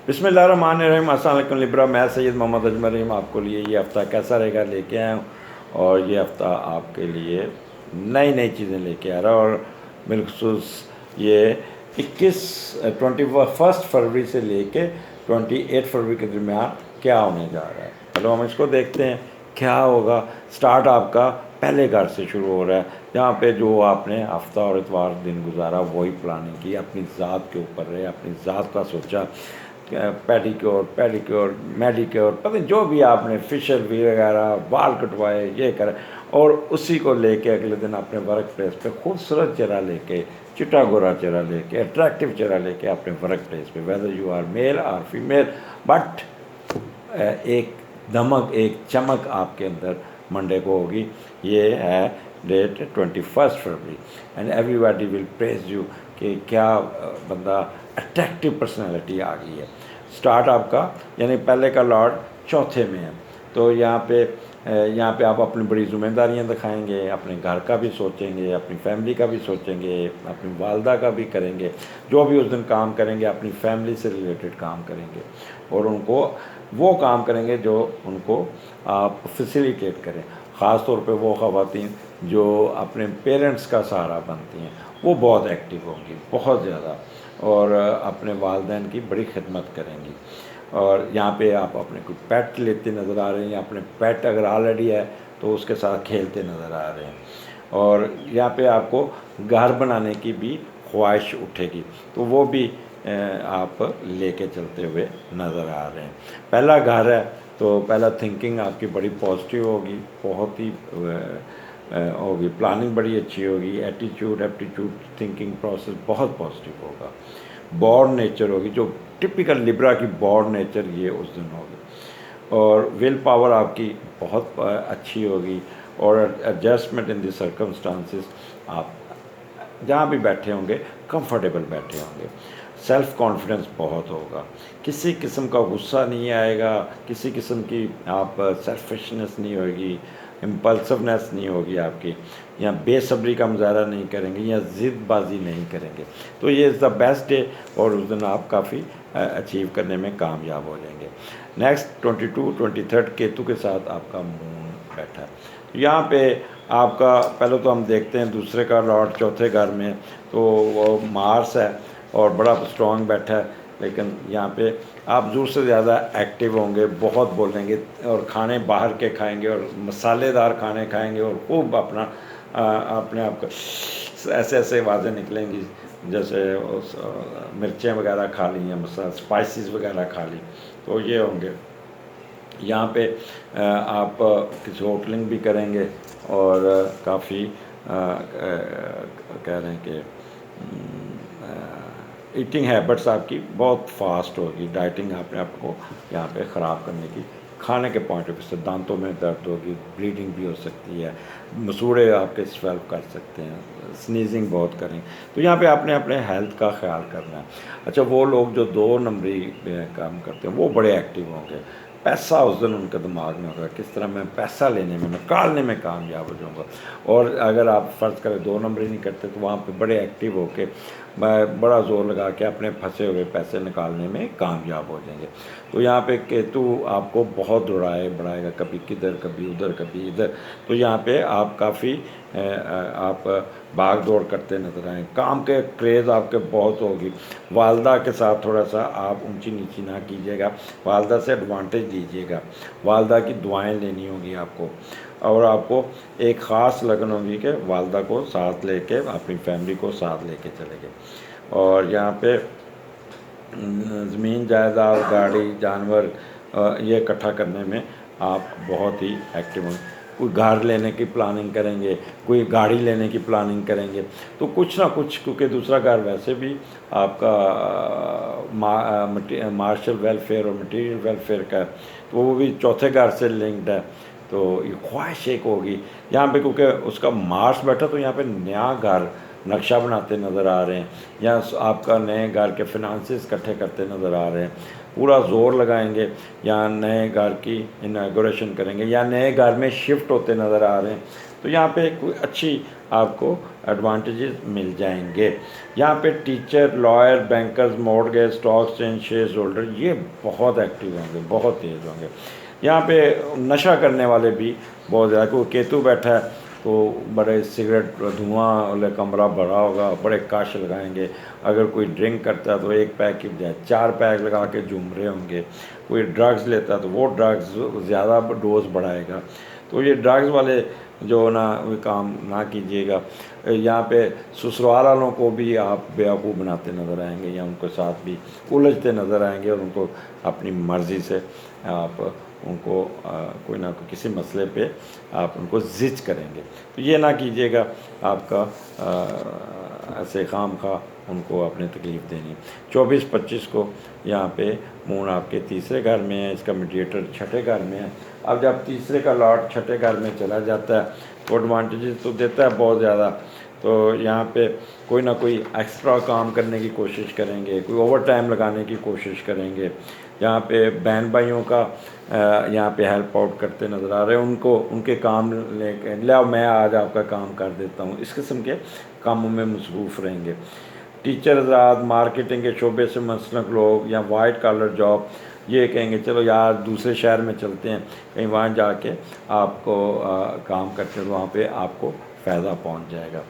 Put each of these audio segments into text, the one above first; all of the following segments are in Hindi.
बिस्मिल्लाहिर्रहमानिर्रहीम। अस्सलाम वालेकुम लिब्रा। मैं सैयद मोहम्मद अजमल रहीम आपको लिए ये हफ़्ता कैसा रहेगा लेके आया हूँ। और ये हफ़्ता आपके लिए नई नई चीज़ें लेके आ रहा है। और बिलखसूस ये 21 फरवरी से लेके 28 फरवरी के दरमियान क्या होने जा रहा है। चलो हम इसको देखते हैं क्या होगा। स्टार्ट आपका पहले घर से शुरू हो रहा है, जहाँ पे जो आपने हफ्ता और इतवार दिन गुजारा वही प्लानिंग की, अपनी ज़ात के ऊपर रहे, अपनी ज़ात का सोचा, पेडिक्योर मेडिक्योर पता नहीं जो भी आपने फेशियल भी वगैरह, बाल कटवाए, ये करें। और उसी को लेके अगले दिन अपने वर्क प्लेस पे खूबसूरत चेहरा लेके, चिट्टा गोरा चेहरा लेके, अट्रैक्टिव चेहरा लेके अपने वर्क प्लेस पे, वेदर यू आर मेल और फीमेल, बट एक दमक, एक चमक आपके अंदर मंडे को होगी। ये है डेट 21 फरवरी and everybody will praise you कि क्या बंदा अट्रैक्टिव पर्सनैलिटी आ गई है। स्टार्ट आपका यानी पहले का लॉर्ड चौथे में है, तो यहाँ पे आप अपनी बड़ी जिम्मेदारियाँ दिखाएंगे, अपने घर का भी सोचेंगे, अपनी फैमिली का भी सोचेंगे, अपनी वालदा का भी करेंगे। जो भी उस दिन काम करेंगे अपनी फैमिली से रिलेटेड काम करेंगे और उनको वो काम करेंगे जो उनको आप फैसिलिटेट करें। ख़ास तौर पे वो ख़वातीन जो अपने पेरेंट्स का सहारा बनती हैं वो बहुत एक्टिव होंगी, बहुत ज़्यादा, और अपने वालिदैन की बड़ी खिदमत करेंगी। और यहाँ पे आप अपने कोई पेट लेते नज़र आ रहे हैं, या अपने पेट अगर ऑलरेडी है तो उसके साथ खेलते नज़र आ रहे हैं। और यहाँ पे आपको घर बनाने की भी ख्वाहिश उठेगी, तो वो भी आप लेके चलते हुए नज़र आ रहे हैं। पहला घर है तो पहला थिंकिंग आपकी बड़ी पॉजिटिव होगी, बहुत ही होगी, प्लानिंग बड़ी अच्छी होगी, एटीट्यूड एप्टीट्यूड थिंकिंग प्रोसेस बहुत पॉजिटिव होगा। बॉर्न नेचर होगी, जो टिपिकल लिब्रा की बॉर्न नेचर ये उस दिन होगी। और विल पावर आपकी बहुत अच्छी होगी। और एडजस्टमेंट इन द सर्कमस्टांसिस, आप जहाँ भी बैठे होंगे कंफर्टेबल बैठे होंगे। सेल्फ़ कॉन्फिडेंस बहुत होगा, किसी किस्म का गुस्सा नहीं आएगा, किसी किस्म की आप सेल्फिशनेस नहीं होगी, इम्पल्सिवनेस नहीं होगी आपकी, या बेसब्री का मुजाहरा नहीं करेंगे, या ज़िदबाजी नहीं करेंगे। तो ये इज़ द बेस्ट डे और उस दिन आप काफ़ी अचीव करने में कामयाब हो जाएंगे। नेक्स्ट 22-23 केतु के साथ आपका मून बैठा है। यहाँ पे आपका पहले तो हम देखते हैं दूसरे का लॉर्ड चौथे घर में, तो वो मार्स है और बड़ा स्ट्रॉन्ग बैठा है। लेकिन यहाँ पे आप ज़रूर से ज़्यादा एक्टिव होंगे, बहुत बोलेंगे और खाने बाहर के खाएंगे और मसालेदार खाने खाएंगे और खूब अपना अपने आप को ऐसे ऐसे आवाज़ें निकलेंगी जैसे मिर्चें वगैरह खा ली हैं, मसाला स्पाइसेस वगैरह खा ली, तो ये होंगे। यहाँ पे आप किसी होटलिंग भी करेंगे और काफ़ी कह रहे हैं कि ईटिंग हैबिट्स आपकी बहुत फास्ट होगी। डाइटिंग आपने आपको यहाँ पे ख़राब करने की, खाने के पॉइंट ऑफ व्यू से दांतों में दर्द होगी, ब्लीडिंग भी हो सकती है, मसूड़े आपके स्वेल्व कर सकते हैं, स्नीजिंग बहुत करें। तो यहाँ पे आपने अपने हेल्थ का ख्याल करना है। अच्छा, वो लोग जो 2 नंबरी काम करते हैं वो बड़े एक्टिव होंगे। पैसा उस दिन उनके दिमाग में होगा, किस तरह मैं पैसा लेने में, निकालने में कामयाब हो जाऊँगा। और अगर आप फ़र्ज़ करें 2 नंबरी नहीं करते तो वहाँ पे बड़े एक्टिव होके बड़ा ज़ोर लगा के अपने फंसे हुए पैसे निकालने में कामयाब हो जाएंगे। तो यहाँ पे केतु आपको बहुत बढ़ाएगा, कभी किधर कभी उधर कभी इधर। तो यहाँ पे आप काफ़ी आप भाग दौड़ करते नजर आए, काम के क्रेज़ आपके बहुत होगी। वालदा के साथ थोड़ा सा आप ऊंची नीची ना कीजिएगा, वालदा से एडवांटेज लीजिएगा, वालदा की दुआएं लेनी होगी आपको। और आपको एक ख़ास लगन होगी कि वालदा को साथ लेके, अपनी फैमिली को साथ लेके चलेंगे। और यहाँ पे ज़मीन जायदाद, गाड़ी, जानवर ये इकट्ठा करने में आप बहुत ही एक्टिव होंगे। कोई घर लेने की प्लानिंग करेंगे, कोई गाड़ी लेने की प्लानिंग करेंगे, तो कुछ ना कुछ, क्योंकि दूसरा घर वैसे भी आपका मार्शल वेलफेयर और मटेरियल वेलफेयर का है, तो वो भी चौथे घर से लिंक्ड है। तो ये ख्वाहिश एक होगी यहाँ पे, क्योंकि उसका मार्स बैठा तो यहाँ पे नया घर नक्शा बनाते नज़र आ रहे हैं, या आपका नए घर के फिनांसेस इकट्ठे करते नज़र आ रहे हैं, पूरा जोर लगाएंगे, या नए घर की इनागोरेशन करेंगे, या नए घर में शिफ्ट होते नज़र आ रहे हैं, तो यहाँ पे कोई अच्छी आपको एडवांटेजेस मिल जाएंगे। यहाँ पे teacher, lawyer, bankers, mortgage, stock exchange, share holder, ये बहुत एक्टिव होंगे, बहुत तेज़ होंगे। यहाँ पे नशा करने वाले भी बहुत ज़्यादा, कोई केतु बैठा है तो बड़े सिगरेट धुआं वाले कमरा भरा होगा, बड़े कश लगाएंगे। अगर कोई ड्रिंक करता है तो एक पैक की बजाय 4 पैक लगा के झूम रहे होंगे। कोई ड्रग्स लेता है तो वो ड्रग्स ज़्यादा डोज बढ़ाएगा। तो ये ड्रग्स वाले जो ना वो काम ना कीजिएगा। यहाँ पे ससुराल वालों को भी आप बेवकूफ़ बनाते नज़र आएंगे, या उनके साथ भी उलझते नज़र आएंगे, और उनको अपनी मर्ज़ी से आप उनको कोई ना कोई किसी मसले पे आप उनको ज़िद करेंगे। तो ये ना कीजिएगा, आपका ऐसे खामखा उनको अपने तकलीफ़ देनी। 24-25 को यहाँ पे मून आपके तीसरे घर में है, इसका मीडिएटर छठे घर में है। अब जब तीसरे का लॉर्ड छठे घर में चला जाता है तो एडवांटेजेस तो देता है बहुत ज़्यादा। तो यहाँ पे कोई ना कोई एक्स्ट्रा काम करने की कोशिश करेंगे, कोई ओवर टाइम लगाने की कोशिश करेंगे। यहाँ पे बहन भाइयों का यहाँ पे हेल्प आउट करते नज़र आ रहे हैं, उनको उनके काम लेके लाओ मैं आज आपका काम कर देता हूँ, इस किस्म के कामों में मसरूफ़ रहेंगे। टीचर हज़रात, मार्केटिंग के शोबे से मुंसलिक लोग, या वाइट कॉलर जॉब, ये कहेंगे चलो यार दूसरे शहर में चलते हैं, कहीं वहाँ जाके आपको काम करते हैं, वहाँ पे आपको फ़ायदा पहुँच जाएगा।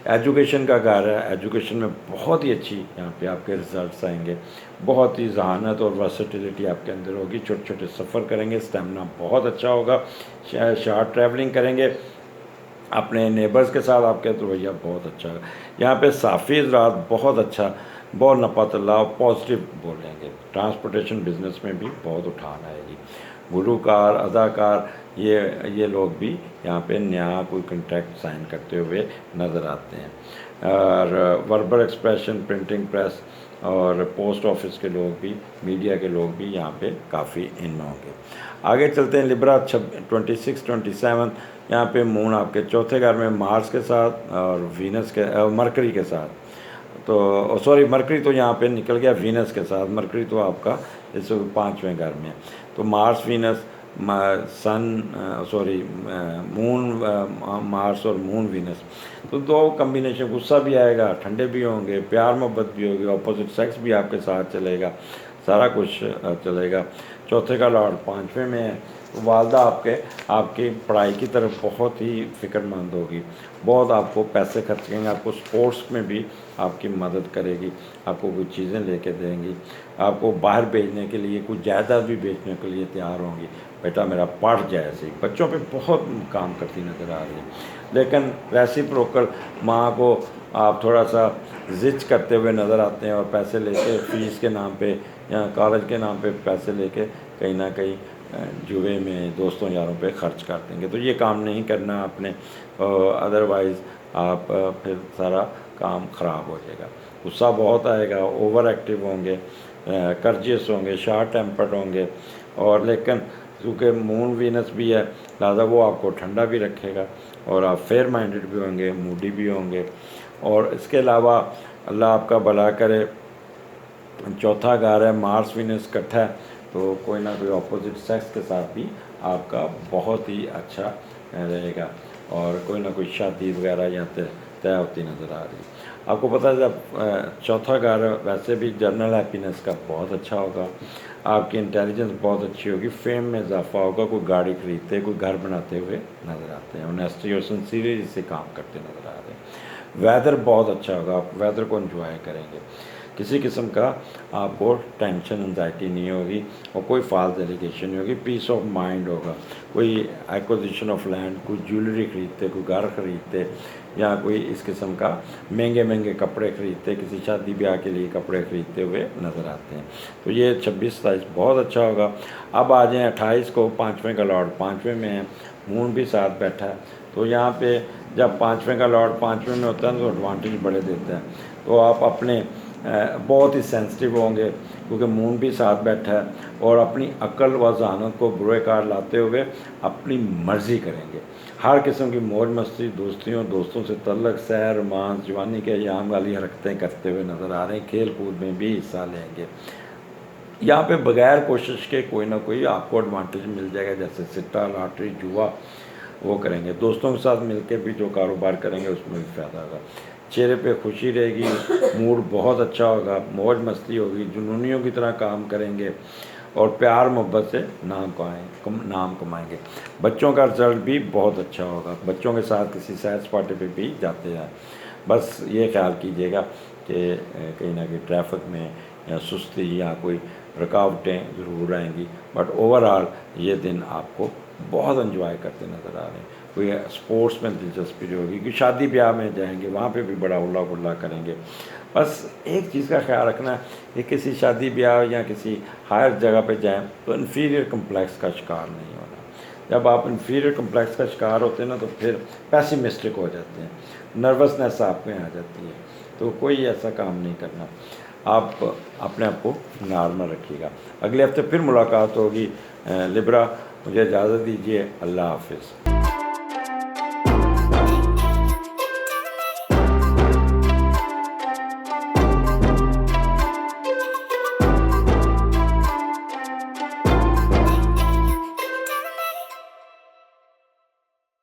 एजुकेशन का घर है, एजुकेशन में बहुत ही अच्छी यहाँ पे आपके रिजल्ट्स आएंगे, बहुत ही जहानत और वर्सेटिलिटी आपके अंदर होगी। छोटे छोटे सफ़र करेंगे, स्टेमिना बहुत अच्छा होगा, शार्ट ट्रैवलिंग करेंगे, अपने नेबर्स के साथ आपका तो रवैया बहुत अच्छा है। यहाँ पे साफ़ी हज़रात बहुत अच्छा, बहुत नफ़ातल्ला पॉजिटिव बोलेंगे। ट्रांसपोर्टेशन बिज़नेस में भी बहुत उठान आएगी। गुलूकार, अदाकार, ये लोग भी यहाँ पे नया कोई कॉन्ट्रैक्ट साइन करते हुए नज़र आते हैं। और वर्बल एक्सप्रेशन, प्रिंटिंग प्रेस और पोस्ट ऑफिस के लोग भी, मीडिया के लोग भी यहाँ पे काफ़ी इन होंगे। आगे चलते हैं। लिब्रा 26-27 यहाँ पे मून आपके चौथे घर में मार्स के साथ और वीनस के मरकरी के साथ, तो सॉरी मरकरी तो यहाँ पे निकल गया वीनस के साथ, मरकरी तो आपका इस 5वें घर में है। तो मार्स वीनस, सन सॉरी मून मार्स और मून वीनस, तो दो कम्बिनेशन, गुस्सा भी आएगा, ठंडे भी होंगे, प्यार मोहब्बत भी होगी, अपोजिट सेक्स भी आपके साथ चलेगा, सारा कुछ चलेगा। चौथे का लॉर्ड 5वें में है, तो वालदा आपकी पढ़ाई की तरफ बहुत ही फ़िक्रमंद होगी, बहुत आपको पैसे खर्च करेंगे, आपको स्पोर्ट्स में भी आपकी मदद करेगी, आपको कुछ चीज़ें लेके देंगी, आपको बाहर भेजने के लिए कुछ जायदाद भी बेचने के लिए तैयार होंगी, बेटा मेरा पढ़ जाए। ऐसे बच्चों पे बहुत काम करती नज़र आ रही है। लेकिन रेसिप्रोकल माँ को आप थोड़ा सा ज़िद करते हुए नज़र आते हैं, और पैसे लेके फ़ीस के नाम पे या कॉलेज के नाम पे पैसे लेके कहीं ना कहीं जुए में दोस्तों यारों पे ख़र्च कर देंगे। तो ये काम नहीं करना आपने, अदरवाइज़ आप फिर सारा काम ख़राब हो जाएगा। गुस्सा बहुत आएगा, ओवर एक्टिव होंगे, कर्जियस होंगे, शार्ट टेम्पर्ड होंगे, और लेकिन क्योंकि मून वीनस भी है लिहाजा वो आपको ठंडा भी रखेगा, और आप फेयर माइंडेड भी होंगे, मूडी भी होंगे। और इसके अलावा अल्लाह आपका भला करे, चौथा घर है मार्स वीनस इकट्ठा है, तो कोई ना कोई अपोजिट सेक्स के साथ भी आपका बहुत ही अच्छा रहेगा, और कोई ना कोई शादी वगैरह यहाँ तय होती नज़र आ रही है। आपको पता है जब चौथा घर वैसे भी जनरल हैप्पीनेस का बहुत अच्छा होगा, आपकी इंटेलिजेंस बहुत अच्छी होगी, फेम में इजाफा होगा, कोई गाड़ी खरीदते, कोई घर बनाते हुए नज़र आते हैं, ऑनेस्टी और सिंसियरिटी से काम करते नज़र आ रहे हैं। वेदर बहुत अच्छा होगा, आप वेदर को एंजॉय करेंगे, किसी किस्म का आपको टेंशन एंजाइटी नहीं होगी, और कोई फॉल्स एलिगेशन नहीं होगी, पीस ऑफ माइंड होगा। कोई एक्विजिशन ऑफ लैंड, कोई ज्वेलरी खरीदते, कोई घर खरीदते, या कोई इस किस्म का महंगे महंगे कपड़े खरीदते, किसी शादी ब्याह के लिए कपड़े खरीदते हुए नज़र आते हैं। तो ये 26-27 बहुत अच्छा होगा। अब आ जाएँ 28 को, 5वें का लॉर्ड 5वें में है, मून भी साथ बैठा है। तो यहाँ पे जब 5वें का लॉर्ड 5वें में होता है तो एडवांटेज बड़े देता है। तो आप अपने बहुत ही सेंसिटिव होंगे, क्योंकि मून भी साथ बैठा है, और अपनी अक्ल व जहानत को बुरे कार लाते हुए अपनी मर्ज़ी करेंगे। हर किस्म की मौज मस्ती, दोस्तियों दोस्तों से तल्लक, सैर, रोमांस, जवानी के अयाम वाली हरकतें करते हुए नज़र आ रहे हैं। खेल कूद में भी हिस्सा लेंगे। यहाँ पे बगैर कोशिश के कोई ना कोई आपको एडवांटेज मिल जाएगा, जैसे सिट्टा, लॉटरी, जुआ, वो करेंगे। दोस्तों के साथ मिलकर भी जो कारोबार करेंगे उसमें भी फ़ायदा होगा। चेहरे पे खुशी रहेगी, मूड बहुत अच्छा होगा, मौज मस्ती होगी, जुनूनियों की तरह काम करेंगे और प्यार मोहब्बत से नाम कमाएंगे। बच्चों का रिजल्ट भी बहुत अच्छा होगा। बच्चों के साथ किसी सैर सपाटे पे भी जाते हैं। बस ये ख्याल कीजिएगा कि कहीं ना कहीं ट्रैफिक में या सुस्ती या कोई रुकावटें ज़रूर आएंगी, बट ओवरऑल ये दिन आपको बहुत एंजॉय करते नज़र आ रहे हैं। कोई स्पोर्ट्स में दिलचस्पी होगी, कि शादी ब्याह में जाएंगे वहाँ पे भी बड़ा उल्ला गुल्ला करेंगे। बस एक चीज़ का ख्याल रखना कि किसी शादी ब्याह या किसी हायर जगह पे जाएं तो इन्फीरियर कम्प्लेक्स का शिकार नहीं होना। जब आप इन्फीरियर कम्प्लेक्स का शिकार होते हैं ना, तो फिर पैसिमिस्टिक हो जाते हैं, नर्वसनेस आप में आ जाती है। तो कोई ऐसा काम नहीं करना, आप अपने आप को नॉर्मल रखिएगा। अगले हफ्ते फिर मुलाकात होगी। लिब्रा, मुझे इजाज़त दीजिए। अल्लाह हाफिज़।